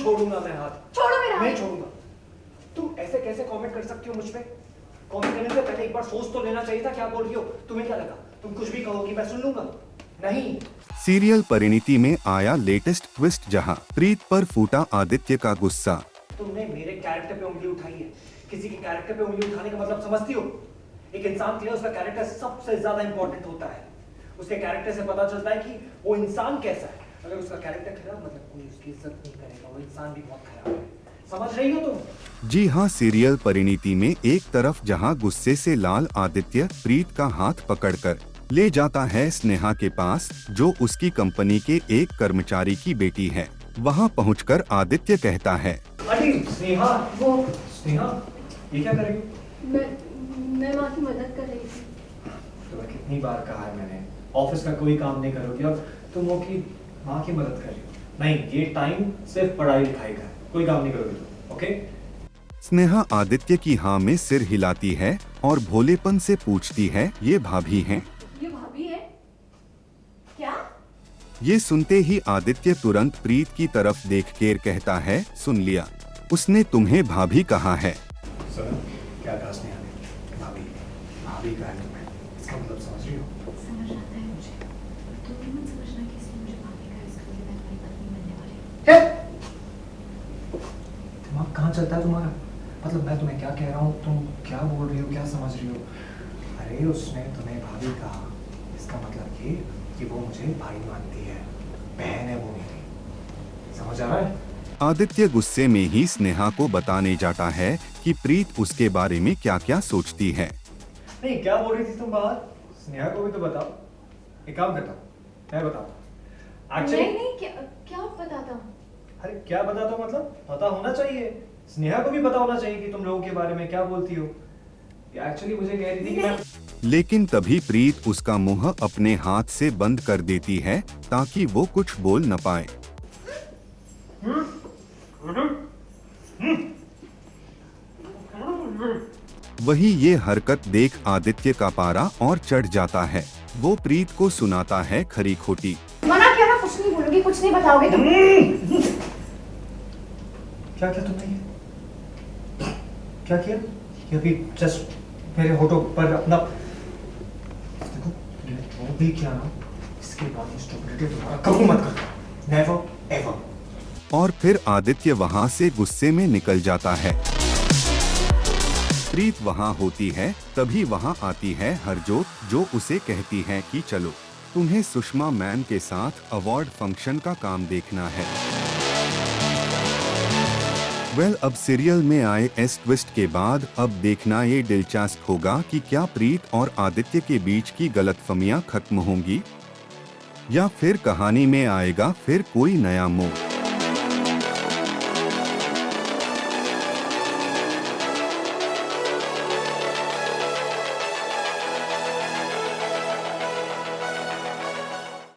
छोड़ूंगा मैं हाथ। छोड़ो मेरा नहीं हाथ। छोड़ूंगा। तुम ऐसे कैसे कमेंट कर सकती हो मुझ पे? कमेंट करने से पहले एक बार सोच तो लेना चाहिए था क्या बोल रही हो। तुम्हें क्या लगा तुम कुछ भी कहोगी मैं सुन लूंगा? नहीं। सीरियल परिणीति में आया लेटेस्ट ट्विस्ट, जहां प्रीत पर फूटा आदित्य का गुस्सा। तुमने मेरे कैरेक्टर पे उंगली उठाई है। किसी के कैरेक्टर पे उंगली उठाने का मतलब समझती हो? एक इंसान के लिए उसका कैरेक्टर सबसे ज्यादा इंपॉर्टेंट होता है। उसके कैरेक्टर से पता चलता है कि वो इंसान कैसा है। अगर उसका कैरेक्टर खराब मतलब कोई उसकी इज्जत नहीं करेगा, वो इंसान भी बहुत खराब है। समझ रही हो तुम? जी हाँ, सीरियल परिणीति में एक तरफ जहां गुस्से से लाल आदित्य प्रीत का हाथ पकड़कर ले जाता है स्नेहा के पास, जो उसकी कंपनी के एक कर्मचारी की बेटी है, वहां पहुंचकर आदित्य कहता है, अरे स्नेहा, स्नेहा ये क्या कर रही हो? मैं माँ की मदद कर रही थी। तुम्हें कितनी बार कहा है मैंने, ऑफिस का कोई काम नहीं करोगी और तुम वो की माँ की मदद कर रही हो। नहीं, ये टाइम सिर्फ पढ़ाई लिखाई का है, कोई काम नहीं करोगी तुम, ओके? स्नेहा आदित्य की हाँ में सिर हिलाती है और भोलेपन से पूछती है, ये भाभी हैं? ये भाभी है क्या? ये सुनते ही आदित्य तुरंत प्रीत की तरफ देखकर कहता है, सुन लिया, उसने तुम्हें भाभी कहा है। सुनो, क्या कहा स्नेहा ने? भाभी, भाभी कहा है तुम्हें, इसका मतलब समझ रही हो? समझ आता है मुझे, तो भी मत समझना कि इसने मुझे भाभी का इसका मतलब मैं तुम्हारी पत्नी बनने वाली हूँ। दिमाग कहाँ चलता है तुम्हारा? मतलब मैं तुम्हें क्या कह रहा हूँ, तुम क्या बोल रही हो, क्या समझ रही हो? अरे उसने तुम्हें भाभी कहा, इसका मतलब ये कि वो मुझे भाई मानती है, बहन है वो मेरी। समझ आ रहा है? आदित्य गुस्से में ही स्नेहा को बताने जाता है कि प्रीत उसके बारे में क्या क्या सोचती है। नहीं, क्या बोल रही थी तुम बाहर? स्नेहा को भी तो बताओ। एक काम करता हूँ, मैं बताऊँ। नहीं, क्या बताता हूँ? अरे क्या बताता हूँ मतलब? पता होना चाहिए, स्नेहा को भी पता होना चाहिए कि तुम लोगों के बारे में क्या बोलती हो। एक्चुअली मुझे कह रही थी कि मैं लेकिन तभी प्रीत उसका मुंह अपने हाथ से बंद कर देती है ताकि वो कुछ बोल न पाए। वही ये हरकत देख आदित्य का पारा और चढ़ जाता है। वो प्रीत को सुनाता है खरी खोटी। मना किया ना, कुछ नहीं बोलोगी, कुछ नहीं बताओगे तुम। क्या किया तुमने? क्या किया? ये अभी जस्ट मेरे होठों पर अपना देखो, वो भी किया ना, इसके बाद ये स्टुपिडिटी दोबारा कभी मत करना, नेवर एवर। और फिर आदित्य वहाँ से गुस्से में निकल जाता है। प्रीत वहाँ होती है, तभी वहाँ आती है हरजोत, जो उसे कहती है कि चलो, तुम्हें सुषमा मैम के साथ अवार्ड फंक्शन का काम देखना है। अब सीरियल में आए इस ट्विस्ट के बाद अब देखना ये दिलचस्प होगा कि क्या प्रीत और आदित्य के बीच की गलतफहमियां खत्म होंगी या फिर कहानी में आएगा फिर कोई नया मोड़।